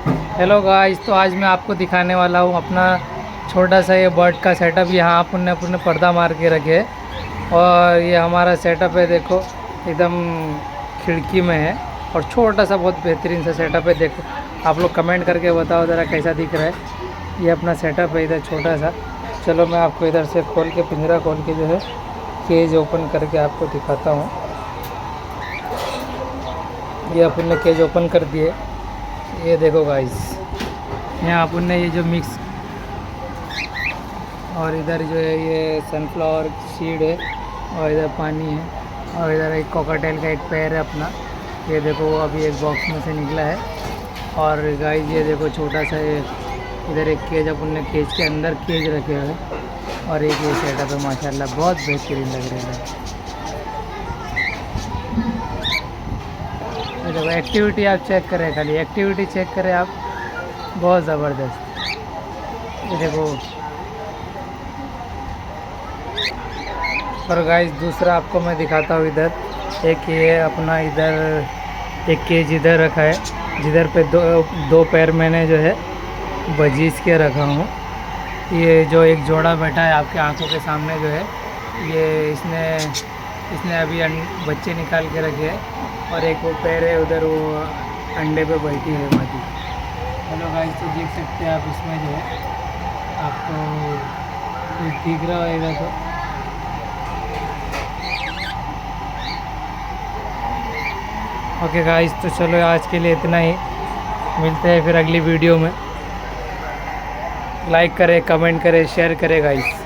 Hello guys, तो आज मैं आपको दिखाने वाला हूँ अपना छोटा सा ये बर्ड का सेटअप। यहाँ अपन ने पर्दा मार के रखे है और ये हमारा सेटअप है। देखो एकदम खिड़की में है और छोटा सा बहुत बेहतरीन सा सेटअप है। देखो आप लोग कमेंट करके बताओ ज़रा कैसा दिख रहा है। ये अपना सेटअप है इधर छोटा सा। चलो मैं आपको इधर से खोल के पिंजरा खोल के जो है केज ओपन करके आपको दिखाता हूँ। ये अपन ने केज ओपन कर दिए। ये देखो गाइस, यहाँ अपन ने ये जो मिक्स और इधर जो है ये सनफ्लावर सीड है और इधर पानी है और इधर एक कोकाटेल का एक पैर है अपना। ये देखो वो अभी एक बॉक्स में से निकला है। और गाइस ये देखो छोटा सा ये इधर एक केज अपन ने केज के अंदर केज रखे हुए हैं और एक ये सेटअप है। माशाल्लाह बहुत बेहतरीन लग रहा है। ये देखो एक्टिविटी आप चेक करें, खाली एक्टिविटी चेक करें आप, बहुत ज़बरदस्त। ये देखो। और गाइस दूसरा आपको मैं दिखाता हूँ। इधर एक ये अपना इधर एक केज इधर रखा है जिधर पे दो पैर मैंने जो है बजीज के रखा हूँ। ये जो एक जोड़ा बैठा है आपके आंखों के सामने जो है, ये इसने अभी बच्चे निकाल के रखे हैं और एक वो पैर है उधर वो अंडे पे बैठी है मादी। हेलो गाइस, तो देख सकते हैं आप इसमें जो है आपको कुछ दिख रहा होगा तो। ओके गाइस, तो चलो आज के लिए इतना ही। मिलते हैं फिर अगली वीडियो में। लाइक करें, कमेंट करें, शेयर करें गाइस।